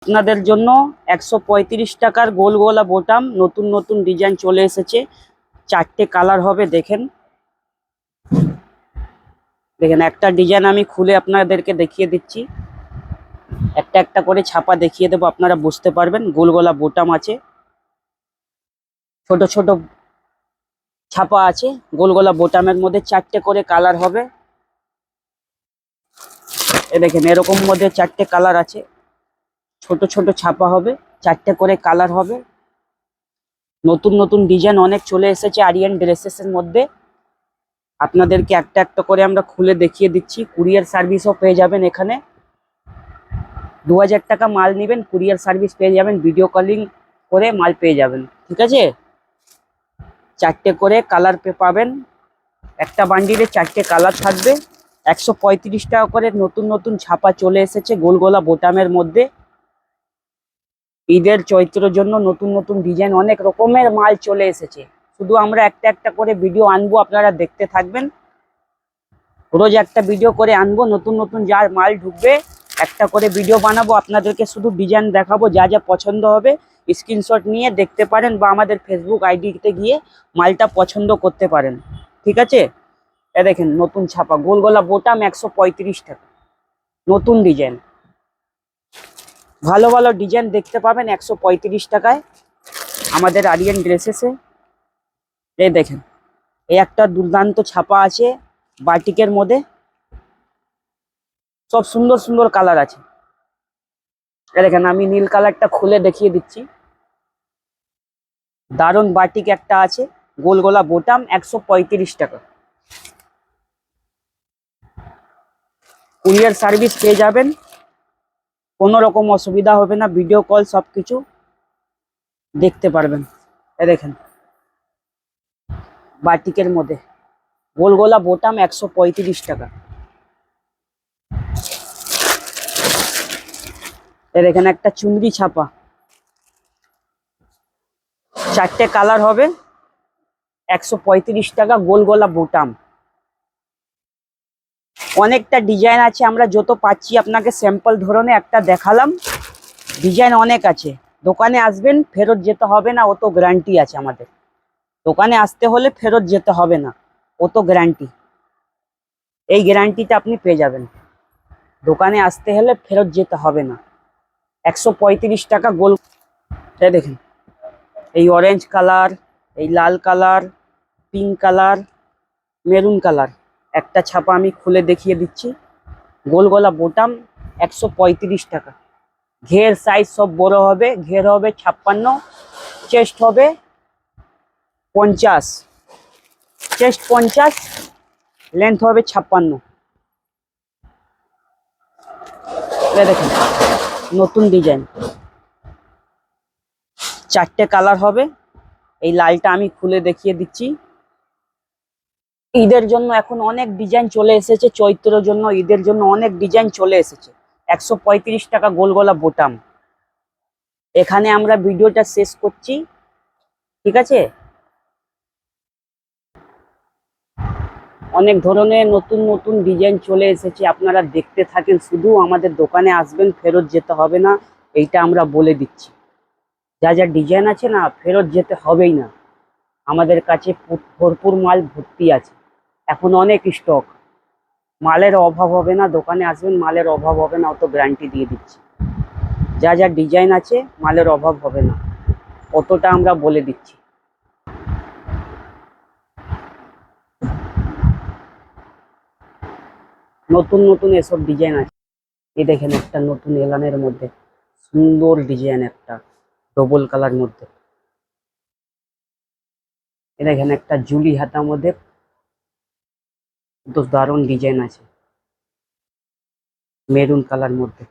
আপনাদের জন্য 135 টাকার গোল গোলা বোতাম নতুন নতুন ডিজাইন চলে এসেছে। 4টে কালার হবে। দেখেন দেখেন একটা ডিজাইন আমি খুলে আপনাদেরকে দেখিয়ে দিচ্ছি। একটা একটা করে ছাপা দেখিয়ে দেবো, আপনারা বুঝতে পারবেন। গোল গলা বোতাম আছে, ছোট ছোট ছাপা আছে। গোল গলা বোতামের মধ্যে 4টে করে কালার হবে। এ দেখেন এরকম মধ্যে 4টে কালার আছে, ছোট ছোট ছাপা হবে, 4টে করে কালার হবে। নতুন নতুন ডিজাইন অনেক চলে এসেছে আরিয়ান ড্রেসেসের মধ্যে। আপনাদেরকে একটা একটা করে আমরা খুলে দেখিয়ে দিচ্ছি। কুরিয়ার সার্ভিসও পেয়ে যাবেন। এখানে 2000 টাকা মাল নেবেন, কুরিয়ার সার্ভিস পেয়ে যাবেন, ভিডিও কলিং করে মাল পেয়ে যাবেন। ঠিক আছে, 4টে করে কালার পাবেন। একটা বান্ডিলে 4টে কালার থাকবে। 135 টাকা করে নতুন নতুন ছাপা চলে এসেছে গোল গলা বোতামের মধ্যে। ঈদের চৈত্রের জন্য নতুন নতুন ডিজাইন অনেক রকমের মাল চলে এসেছে। শুধু আমরা একটা একটা করে ভিডিও আনবো, আপনারা দেখতে থাকবেন। রোজ একটা ভিডিও করে আনবো, নতুন নতুন যার মাল ঢুকবে একটা করে ভিডিও বানাবো, আপনাদেরকে শুধু ডিজাইন দেখাবো। যা যা পছন্দ হবে স্ক্রিনশট নিয়ে দেখতে পারেন বা আমাদের ফেসবুক আইডিতে গিয়ে মালটা পছন্দ করতে পারেন। ঠিক আছে, এ দেখেন নতুন ছাপা গোল গলা বোতাম 135 টাকা, নতুন ডিজাইন। ভালো ভালো ডিজাইন দেখতে পাবেন 135 টাকায় আমাদের আরিয়ান ড্রেসেসে। এই দেখেন এই একটা দুর্দান্ত ছাপা আছে বাটিকের মধ্যে, সব সুন্দর সুন্দর কালার আছে। দেখেন আমি নীল কালারটা খুলে দেখিয়ে দিচ্ছি। দারুন বাটিক একটা আছে, গোল গোলা বোতাম 135 টাকা। কুরিয়ার সার্ভিস পেয়ে যাবেন, কোনো রকম অসুবিধা হবে না। ভিডিও কল সবকিছু দেখতে পারবেন। এ দেখেন বাটিকের মধ্যে গোল গোলা বোতাম 135 টাকা। এ দেখেন একটা চুনরি ছাপা, 4টে কালার হবে, 135 টাকা গোল গলা বোতাম। অনেকটা ডিজাইন আছে, আমরা যত পাচ্ছি আপনাকে স্যাম্পল ধরনের একটা দেখালাম। ডিজাইন অনেক আছে। দোকানে আসবেন, ফেরত যেতে হবে না, অত গ্যারান্টি আছে আমাদের। দোকানে আসতে হলে ফেরত যেতে হবে না, অত গ্যারান্টি। এই গ্যারান্টিটা আপনি পেয়ে যাবেন। দোকানে আসতে হলে ফেরত যেতে হবে না। 135 টাকা গোল। এই দেখেন এই অরেঞ্জ কালার, এই লাল colour, pink colour, maroon colour. একটা ছাপা আমি খুলে দেখিয়ে দিচ্ছি। গোল গলা বোতাম 135 টাকা। ঘের সাইজ সব বড় হবে, ঘের হবে 56, চেস্ট হবে 50, চেস্ট 50, লেন্থ হবে 56। দেখেন নতুন ডিজাইন, 4টে কালার হবে। এই লালটা আমি খুলে দেখিয়ে দিচ্ছি। ঈদের জন্য এখন অনেক ডিজাইন চলে এসেছে, চৈত্রের জন্য ঈদের জন্য অনেক ডিজাইন চলে এসেছে। 135 টাকা গোল গলা বোতাম। এখানে আমরা ভিডিওটা শেষ করছি। ঠিক আছে, অনেক ধরনের নতুন নতুন ডিজাইন চলে এসেছে, আপনারা দেখতে থাকেন। শুধু আমাদের দোকানে আসবেন, ফেরত যেতে হবে না, এইটা আমরা বলে দিচ্ছি। যা যা ডিজাইন আছে না, ফেরত যেতে হবেই না। আমাদের কাছে ভরপুর মাল ভর্তি আছে, এখন অনেক স্টক। মালের অভাব হবে না, দোকানে আসবেন, মালের অভাব হবে না, অত গ্যারান্টি দিয়ে দিচ্ছি। যা যা ডিজাইন আছে মালের অভাব হবে না, অতটা আমরা বলে দিচ্ছি। নতুন নতুন এসব ডিজাইন আছে। এই দেখেন একটা নতুন এলানের মধ্যে সুন্দর ডিজাইন, একটা ডবল কালার মধ্যে। এই দেখেন একটা জুলি হাতার মধ্যে তো দারুণ ডিজাইন আছে, মেরুন কালার মধ্যে।